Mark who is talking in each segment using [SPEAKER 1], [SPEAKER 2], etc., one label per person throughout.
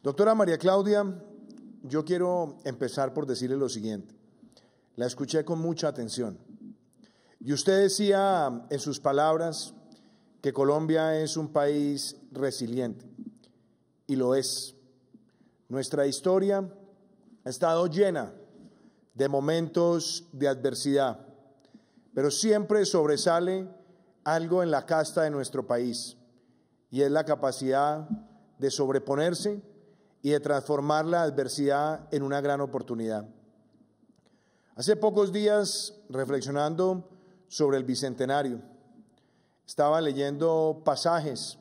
[SPEAKER 1] Doctora María Claudia, yo quiero empezar por decirle lo siguiente. La escuché con mucha atención. Y usted decía en sus palabras que Colombia es un país resiliente. Y lo es. Nuestra historia ha estado llena de momentos de adversidad, pero siempre sobresale algo en la casta de nuestro país, y es la capacidad de sobreponerse y de transformar la adversidad en una gran oportunidad. Hace pocos días, reflexionando sobre el Bicentenario, estaba leyendo pasajes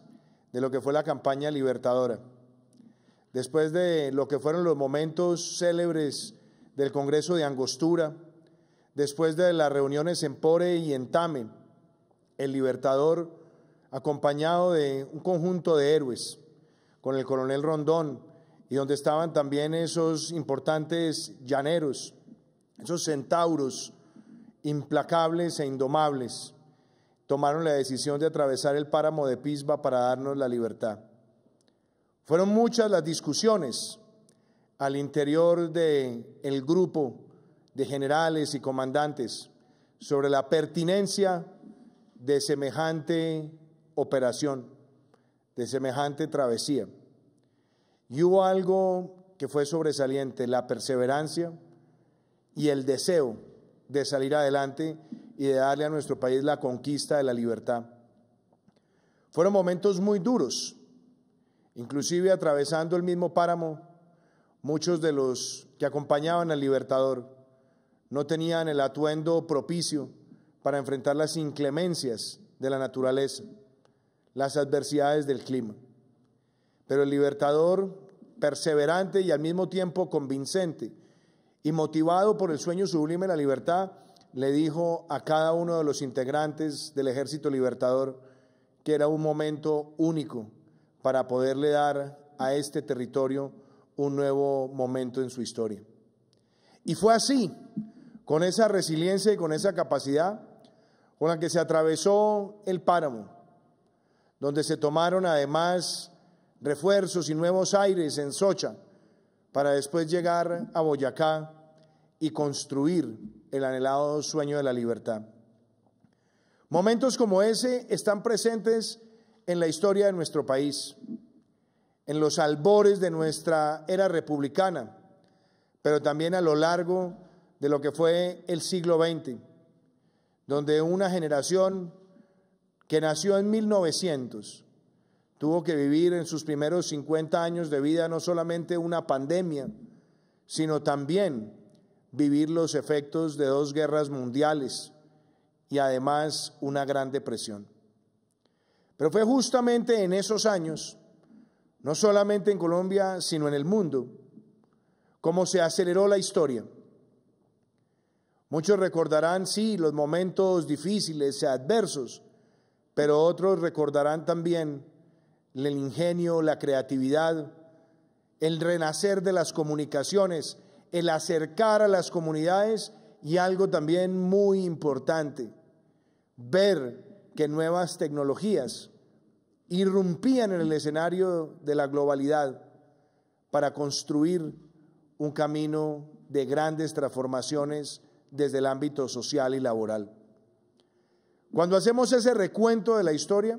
[SPEAKER 1] de lo que fue la campaña libertadora. Después de lo que fueron los momentos célebres del Congreso de Angostura, después de las reuniones en Pore y en Tame, el Libertador, acompañado de un conjunto de héroes, con el coronel Rondón, y donde estaban también esos importantes llaneros, esos centauros implacables e indomables, tomaron la decisión de atravesar el páramo de Pisba para darnos la libertad. Fueron muchas las discusiones al interior del grupo de generales y comandantes sobre la pertinencia de semejante operación, de semejante travesía. Y hubo algo que fue sobresaliente: la perseverancia y el deseo de salir adelante y de darle a nuestro país la conquista de la libertad. Fueron momentos muy duros, inclusive atravesando el mismo páramo. Muchos de los que acompañaban al Libertador no tenían el atuendo propicio para enfrentar las inclemencias de la naturaleza, las adversidades del clima. Pero el Libertador, perseverante y al mismo tiempo convincente y motivado por el sueño sublime de la libertad, le dijo a cada uno de los integrantes del Ejército Libertador que era un momento único para poderle dar a este territorio un nuevo momento en su historia. Y fue así, con esa resiliencia y con esa capacidad, con la que se atravesó el páramo, donde se tomaron además refuerzos y nuevos aires en Socha, para después llegar a Boyacá y construir el anhelado sueño de la libertad. Momentos como ese están presentes en la historia de nuestro país, en los albores de nuestra era republicana, pero también a lo largo de lo que fue el siglo XX, donde una generación que nació en 1900 tuvo que vivir en sus primeros 50 años de vida no solamente una pandemia, sino también vivir los efectos de 2 guerras mundiales y además una gran depresión. Pero fue justamente en esos años, no solamente en Colombia, sino en el mundo, cómo se aceleró la historia. Muchos recordarán, sí, los momentos difíciles y adversos, pero otros recordarán también el ingenio, la creatividad, el renacer de las comunicaciones, el acercar a las comunidades y algo también muy importante, ver que nuevas tecnologías irrumpían en el escenario de la globalidad para construir un camino de grandes transformaciones desde el ámbito social y laboral. Cuando hacemos ese recuento de la historia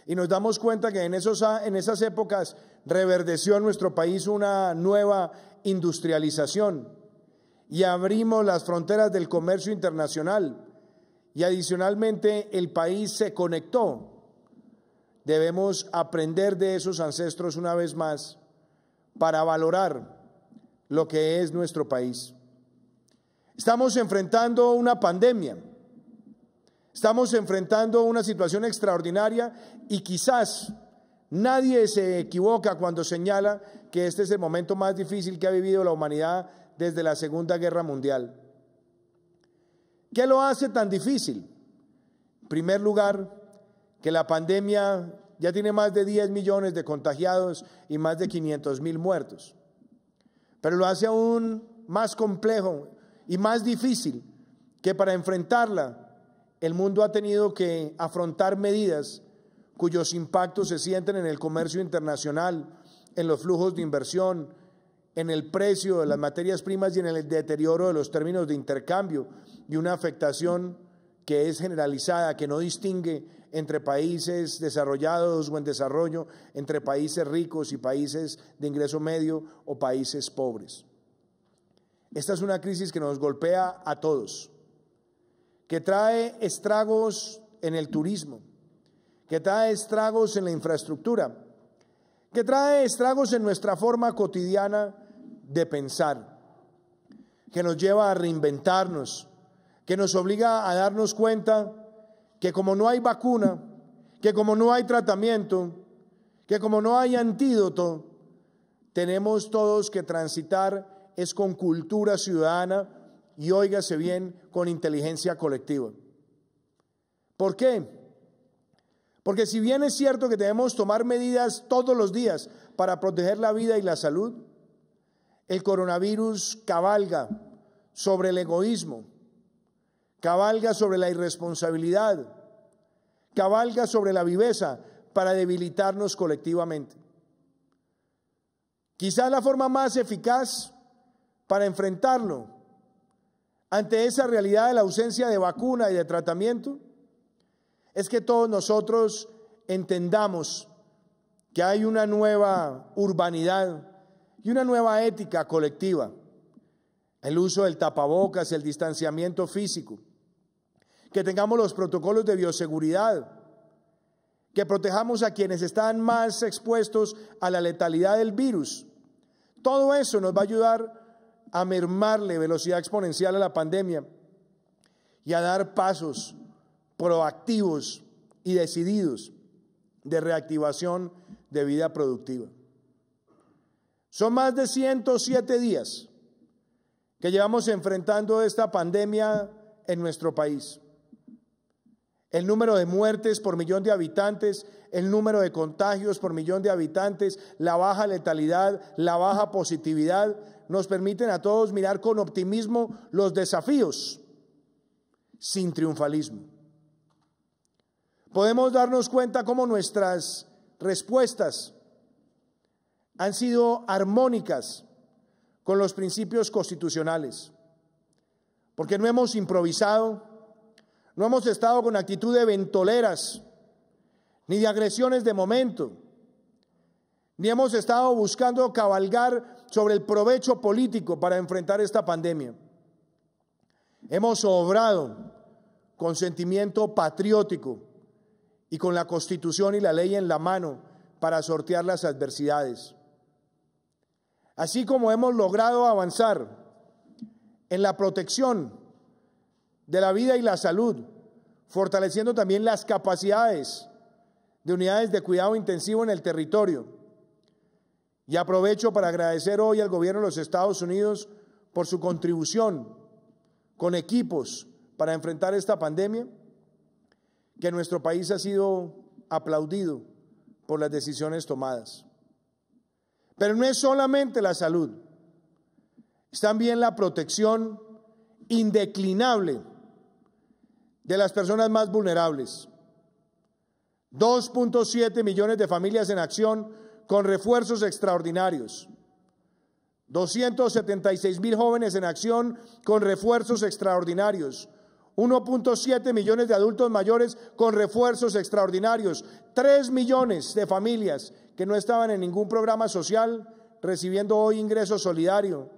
[SPEAKER 1] y nos damos cuenta que en esas épocas reverdeció en nuestro país una nueva industrialización y abrimos las fronteras del comercio internacional y adicionalmente el país se conectó, debemos aprender de esos ancestros una vez más para valorar lo que es nuestro país. Estamos enfrentando una pandemia, estamos enfrentando una situación extraordinaria y quizás nadie se equivoca cuando señala que este es el momento más difícil que ha vivido la humanidad desde la Segunda Guerra Mundial. ¿Qué lo hace tan difícil? En primer lugar, que la pandemia ya tiene más de 10 millones de contagiados y más de 500,000 muertos. Pero lo hace aún más complejo y más difícil, que para enfrentarla el mundo ha tenido que afrontar medidas cuyos impactos se sienten en el comercio internacional, en los flujos de inversión, en el precio de las materias primas y en el deterioro de los términos de intercambio, y una afectación que es generalizada, que no distingue entre países desarrollados o en desarrollo, entre países ricos y países de ingreso medio o países pobres. Esta es una crisis que nos golpea a todos, que trae estragos en el turismo, que trae estragos en la infraestructura, que trae estragos en nuestra forma cotidiana de pensar, que nos lleva a reinventarnos, que nos obliga a darnos cuenta que como no hay vacuna, que como no hay tratamiento, que como no hay antídoto, tenemos todos que transitar es con cultura ciudadana y, óigase bien, con inteligencia colectiva. ¿Por qué? Porque si bien es cierto que debemos tomar medidas todos los días para proteger la vida y la salud, el coronavirus cabalga sobre el egoísmo, cabalga sobre la irresponsabilidad, cabalga sobre la viveza para debilitarnos colectivamente. Quizás la forma más eficaz para enfrentarlo ante esa realidad de la ausencia de vacuna y de tratamiento es que todos nosotros entendamos que hay una nueva urbanidad y una nueva ética colectiva. El uso del tapabocas, el distanciamiento físico, que tengamos los protocolos de bioseguridad, que protejamos a quienes están más expuestos a la letalidad del virus. Todo eso nos va a ayudar a mermarle velocidad exponencial a la pandemia y a dar pasos proactivos y decididos de reactivación de vida productiva. Son más de 107 días que llevamos enfrentando esta pandemia en nuestro país. El número de muertes por millón de habitantes, el número de contagios por millón de habitantes, la baja letalidad, la baja positividad, nos permiten a todos mirar con optimismo los desafíos, sin triunfalismo. Podemos darnos cuenta cómo nuestras respuestas han sido armónicas con los principios constitucionales, porque no hemos improvisado, no hemos estado con actitud de ventoleras, ni de agresiones de momento, ni hemos estado buscando cabalgar sobre el provecho político para enfrentar esta pandemia. Hemos obrado con sentimiento patriótico y con la Constitución y la ley en la mano para sortear las adversidades. Así como hemos logrado avanzar en la protección de la vida y la salud, fortaleciendo también las capacidades de unidades de cuidado intensivo en el territorio. Y aprovecho para agradecer hoy al gobierno de los Estados Unidos por su contribución con equipos para enfrentar esta pandemia, que en nuestro país ha sido aplaudido por las decisiones tomadas. Pero no es solamente la salud, es también la protección indeclinable de las personas más vulnerables. 2.7 millones de familias en acción con refuerzos extraordinarios. 276,000 jóvenes en acción con refuerzos extraordinarios. 1.7 millones de adultos mayores con refuerzos extraordinarios. 3 millones de familias que no estaban en ningún programa social recibiendo hoy ingreso solidario,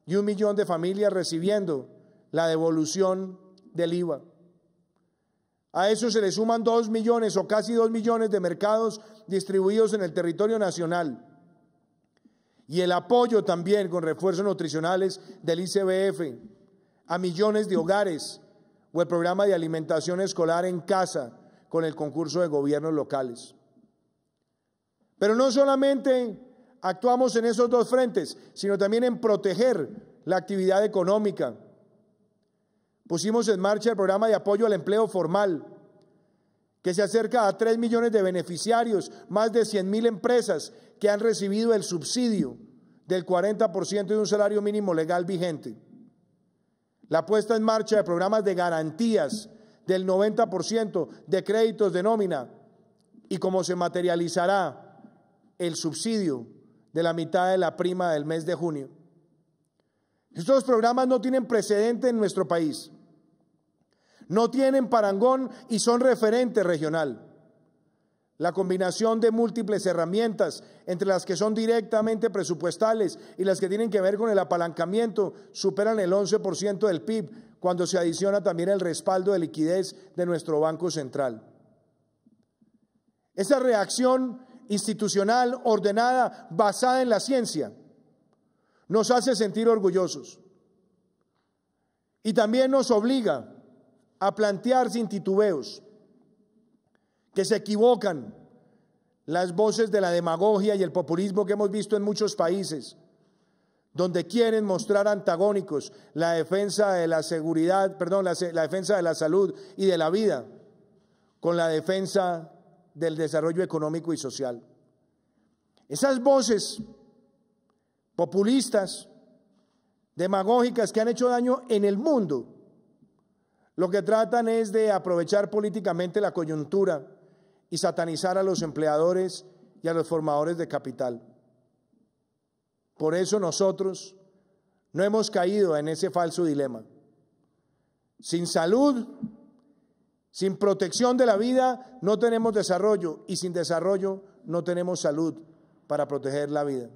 [SPEAKER 1] y 1 millón de familias recibiendo la devolución del IVA. A eso se le suman 2 millones o casi 2 millones de mercados distribuidos en el territorio nacional. Y el apoyo también con refuerzos nutricionales del ICBF a millones de hogares, o el programa de alimentación escolar en casa con el concurso de gobiernos locales. Pero no solamente actuamos en esos dos frentes, sino también en proteger la actividad económica. Pusimos en marcha el programa de apoyo al empleo formal, que se acerca a 3 millones de beneficiarios, más de 100,000 empresas que han recibido el subsidio del 40% de un salario mínimo legal vigente. La puesta en marcha de programas de garantías del 90% de créditos de nómina, y cómo se materializará el subsidio de la mitad de la prima del mes de junio. Estos programas no tienen precedente en nuestro país, no tienen parangón y son referente regional. La combinación de múltiples herramientas, entre las que son directamente presupuestales y las que tienen que ver con el apalancamiento, superan el 11% del PIB, cuando se adiciona también el respaldo de liquidez de nuestro Banco Central. Esa reacción institucional, ordenada, basada en la ciencia, nos hace sentir orgullosos y también nos obliga a plantear sin titubeos que se equivocan las voces de la demagogia y el populismo que hemos visto en muchos países, donde quieren mostrar antagónicos la defensa de la seguridad, la defensa de la salud y de la vida con la defensa del desarrollo económico y social. Esas voces populistas, demagógicas, que han hecho daño en el mundo, lo que tratan es de aprovechar políticamente la coyuntura y satanizar a los empleadores y a los formadores de capital. Por eso nosotros no hemos caído en ese falso dilema. Sin salud, sin protección de la vida, no tenemos desarrollo, y sin desarrollo no tenemos salud para proteger la vida.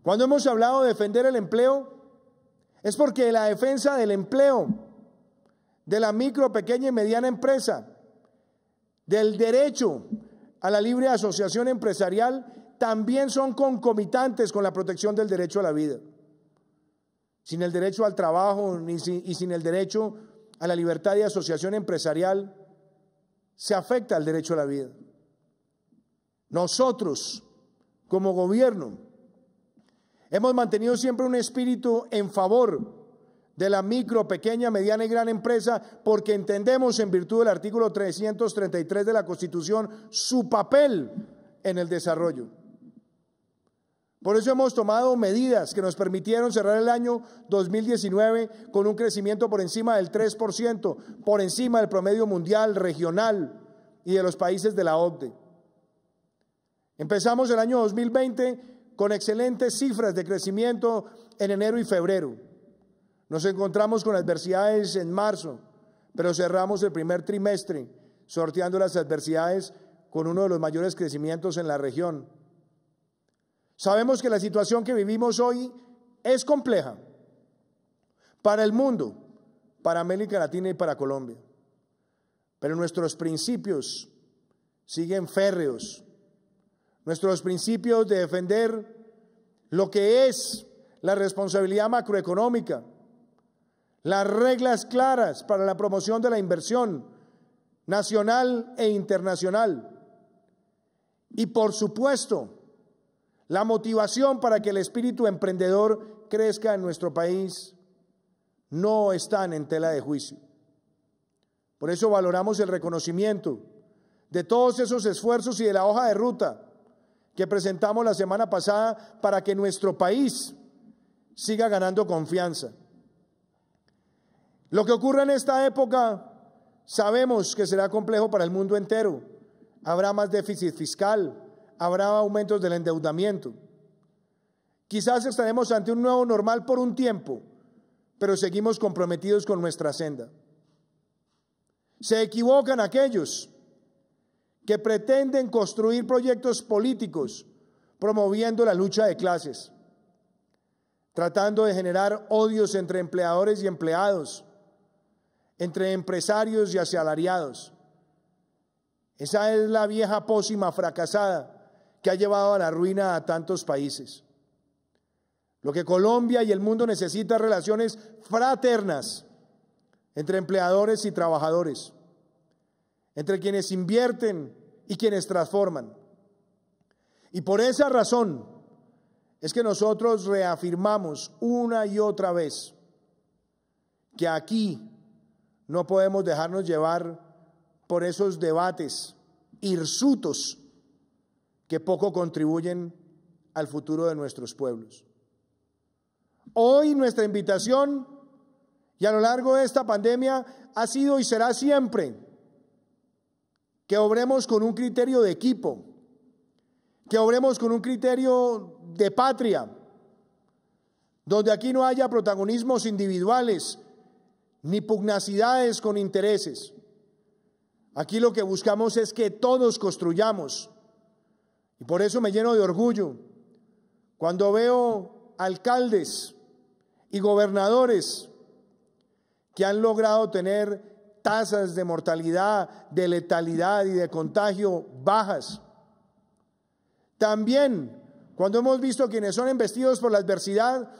[SPEAKER 1] Cuando hemos hablado de defender el empleo, es porque la defensa del empleo, de la micro, pequeña y mediana empresa, del derecho a la libre asociación empresarial, también son concomitantes con la protección del derecho a la vida. Sin el derecho al trabajo y sin el derecho a la libertad de asociación empresarial, se afecta el derecho a la vida. Nosotros, como gobierno, hemos mantenido siempre un espíritu en favor de la micro, pequeña, mediana y gran empresa, porque entendemos, en virtud del artículo 333 de la Constitución, su papel en el desarrollo. Por eso hemos tomado medidas que nos permitieron cerrar el año 2019 con un crecimiento por encima del 3%, por encima del promedio mundial, regional y de los países de la OCDE. Empezamos el año 2020 con excelentes cifras de crecimiento en enero y febrero. Nos encontramos con adversidades en marzo, pero cerramos el primer trimestre sorteando las adversidades con uno de los mayores crecimientos en la región. Sabemos que la situación que vivimos hoy es compleja para el mundo, para América Latina y para Colombia, pero nuestros principios siguen férreos. Nuestros principios de defender lo que es la responsabilidad macroeconómica, las reglas claras para la promoción de la inversión nacional e internacional y, por supuesto, la motivación para que el espíritu emprendedor crezca en nuestro país, no están en tela de juicio. Por eso valoramos el reconocimiento de todos esos esfuerzos y de la hoja de ruta que presentamos la semana pasada para que nuestro país siga ganando confianza. Lo que ocurra en esta época sabemos que será complejo para el mundo entero. Habrá más déficit fiscal, habrá aumentos del endeudamiento. Quizás estaremos ante un nuevo normal por un tiempo, pero seguimos comprometidos con nuestra senda. Se equivocan aquellos que pretenden construir proyectos políticos promoviendo la lucha de clases, tratando de generar odios entre empleadores y empleados, entre empresarios y asalariados. Esa es la vieja pócima fracasada que ha llevado a la ruina a tantos países. Lo que Colombia y el mundo necesita es relaciones fraternas entre empleadores y trabajadores, entre quienes invierten y quienes transforman. Y por esa razón es que nosotros reafirmamos una y otra vez que aquí no podemos dejarnos llevar por esos debates hirsutos que poco contribuyen al futuro de nuestros pueblos. Hoy nuestra invitación, y a lo largo de esta pandemia, ha sido y será siempre que obremos con un criterio de equipo, que obremos con un criterio de patria, donde aquí no haya protagonismos individuales, ni pugnacidades con intereses. Aquí lo que buscamos es que todos construyamos. Y por eso me lleno de orgullo cuando veo alcaldes y gobernadores que han logrado tener tasas de mortalidad, de letalidad y de contagio bajas. También cuando hemos visto quienes son embestidos por la adversidad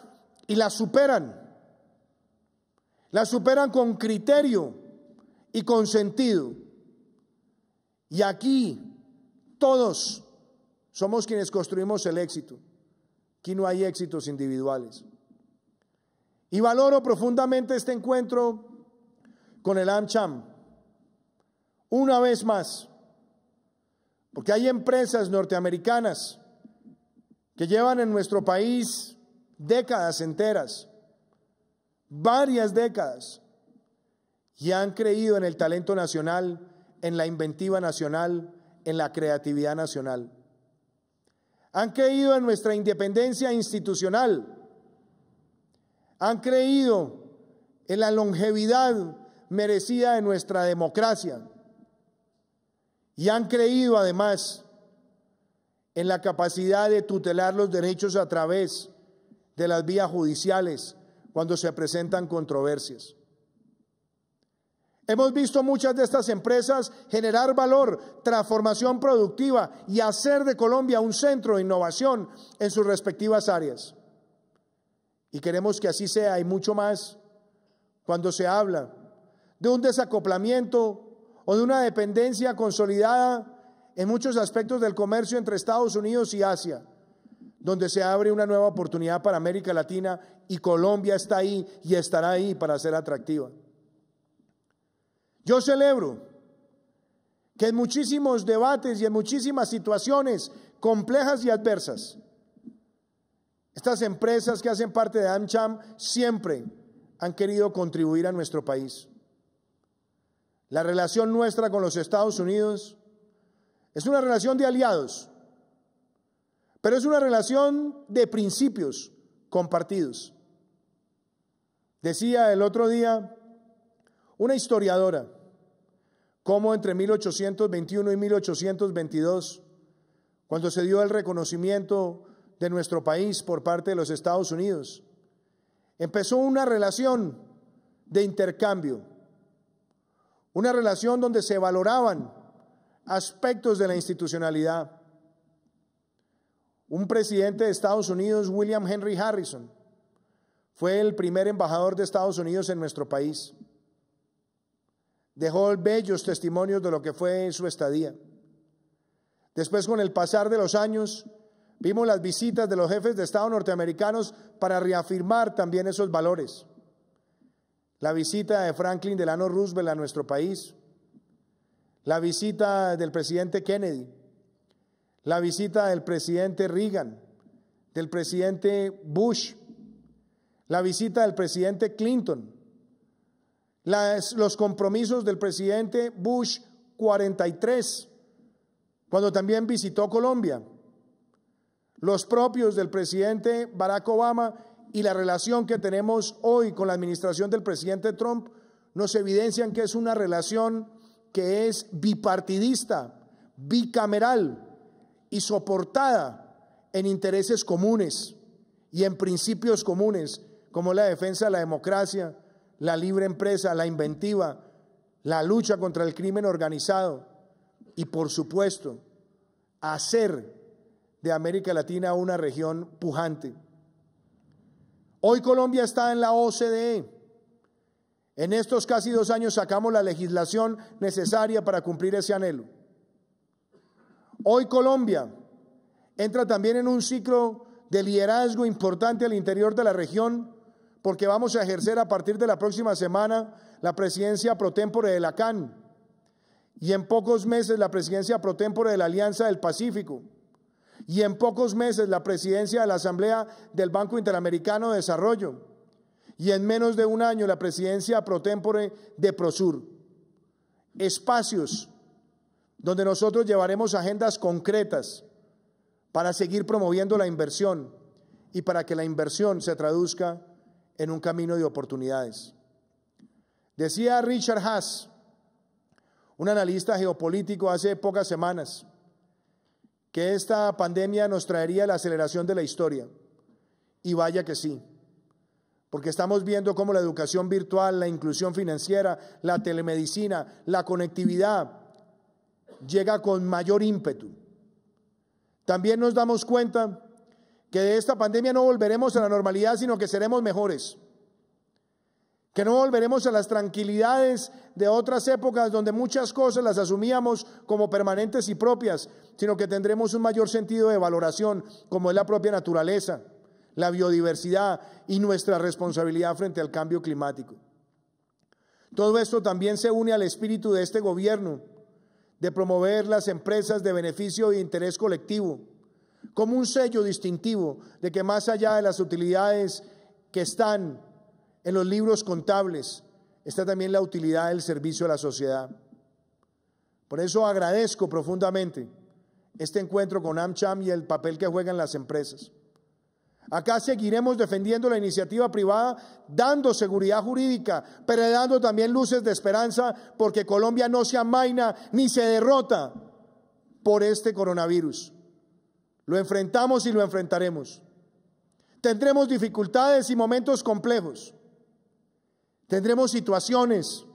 [SPEAKER 1] y la superan con criterio y con sentido. Y aquí todos somos quienes construimos el éxito. Aquí no hay éxitos individuales. Y valoro profundamente este encuentro con el AmCham. Una vez más, porque hay empresas norteamericanas que llevan en nuestro país décadas enteras, varias décadas, y han creído en el talento nacional, en la inventiva nacional, en la creatividad nacional. Han creído en nuestra independencia institucional, han creído en la longevidad merecida de nuestra democracia y han creído además en la capacidad de tutelar los derechos a través de las vías judiciales cuando se presentan controversias. Hemos visto muchas de estas empresas generar valor, transformación productiva y hacer de Colombia un centro de innovación en sus respectivas áreas. Y queremos que así sea y mucho más cuando se habla de un desacoplamiento o de una dependencia consolidada en muchos aspectos del comercio entre Estados Unidos y Asia, donde se abre una nueva oportunidad para América Latina y Colombia está ahí y estará ahí para ser atractiva. Yo celebro que en muchísimos debates y en muchísimas situaciones complejas y adversas, estas empresas que hacen parte de AmCham siempre han querido contribuir a nuestro país. La relación nuestra con los Estados Unidos es una relación de aliados, pero es una relación de principios compartidos. Decía el otro día una historiadora cómo entre 1821 y 1822, cuando se dio el reconocimiento de nuestro país por parte de los Estados Unidos, empezó una relación de intercambio, una relación donde se valoraban aspectos de la institucionalidad. Un presidente de Estados Unidos, William Henry Harrison, fue el primer embajador de Estados Unidos en nuestro país. Dejó bellos testimonios de lo que fue su estadía. Después, con el pasar de los años, vimos las visitas de los jefes de Estado norteamericanos para reafirmar también esos valores. La visita de Franklin Delano Roosevelt a nuestro país, la visita del presidente Kennedy, la visita del presidente Reagan, del presidente Bush, la visita del presidente Clinton, los compromisos del presidente Bush 43, cuando también visitó Colombia, los propios del presidente Barack Obama y la relación que tenemos hoy con la administración del presidente Trump nos evidencian que es una relación que es bipartidista, bicameral y soportada en intereses comunes y en principios comunes como la defensa de la democracia, la libre empresa, la inventiva, la lucha contra el crimen organizado y, por supuesto, hacer de América Latina una región pujante. Hoy Colombia está en la OCDE. En estos casi 2 años sacamos la legislación necesaria para cumplir ese anhelo. Hoy Colombia entra también en un ciclo de liderazgo importante al interior de la región, porque vamos a ejercer a partir de la próxima semana la presidencia pro tempore de la CAN y en pocos meses la presidencia pro tempore de la Alianza del Pacífico y en pocos meses la presidencia de la Asamblea del Banco Interamericano de Desarrollo y en menos de un año la presidencia pro tempore de Prosur. Espacios donde nosotros llevaremos agendas concretas para seguir promoviendo la inversión y para que la inversión se traduzca en un camino de oportunidades. Decía Richard Haass, un analista geopolítico, hace pocas semanas, que esta pandemia nos traería la aceleración de la historia. Y vaya que sí, porque estamos viendo cómo la educación virtual, la inclusión financiera, la telemedicina, la conectividad llega con mayor ímpetu. También nos damos cuenta que de esta pandemia no volveremos a la normalidad, sino que seremos mejores. Que no volveremos a las tranquilidades de otras épocas donde muchas cosas las asumíamos como permanentes y propias, sino que tendremos un mayor sentido de valoración, como es la propia naturaleza, la biodiversidad y nuestra responsabilidad frente al cambio climático. Todo esto también se une al espíritu de este gobierno, de promover las empresas de beneficio e interés colectivo, como un sello distintivo de que más allá de las utilidades que están en los libros contables, está también la utilidad del servicio a la sociedad. Por eso agradezco profundamente este encuentro con AmCham y el papel que juegan las empresas. Acá seguiremos defendiendo la iniciativa privada, dando seguridad jurídica, pero dando también luces de esperanza, porque Colombia no se amaina ni se derrota por este coronavirus. Lo enfrentamos y lo enfrentaremos. Tendremos dificultades y momentos complejos. Tendremos situaciones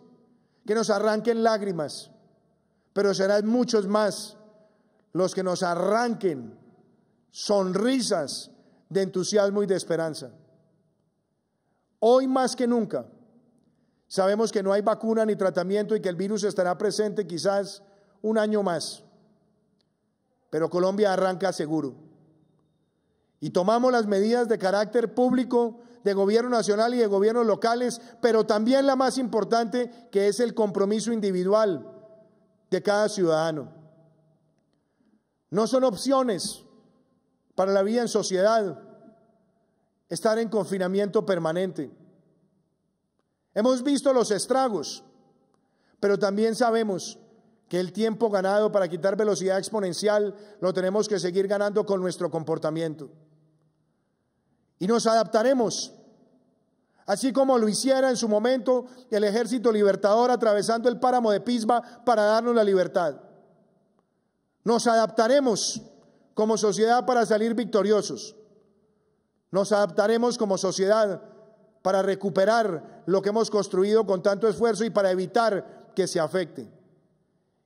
[SPEAKER 1] que nos arranquen lágrimas, pero serán muchos más los que nos arranquen sonrisas de entusiasmo y de esperanza. Hoy más que nunca sabemos que no hay vacuna ni tratamiento y que el virus estará presente quizás un año más, pero Colombia arranca seguro. Y tomamos las medidas de carácter público, de gobierno nacional y de gobiernos locales, pero también la más importante, que es el compromiso individual de cada ciudadano. No son opciones para la vida en sociedad estar en confinamiento permanente. Hemos visto los estragos, pero también sabemos que el tiempo ganado para quitar velocidad exponencial lo tenemos que seguir ganando con nuestro comportamiento. Y nos adaptaremos, así como lo hiciera en su momento el Ejército Libertador atravesando el páramo de Pisba para darnos la libertad. Nos adaptaremos como sociedad para salir victoriosos. Nos adaptaremos como sociedad para recuperar lo que hemos construido con tanto esfuerzo y para evitar que se afecte.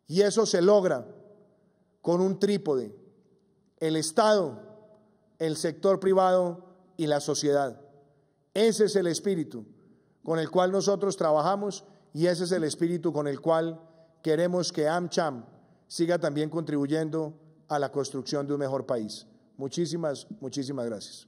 [SPEAKER 1] Y eso se logra con un trípode: el Estado, el sector privado y la sociedad. Ese es el espíritu con el cual nosotros trabajamos y ese es el espíritu con el cual queremos que AmCham siga también contribuyendo a la construcción de un mejor país. Muchísimas gracias.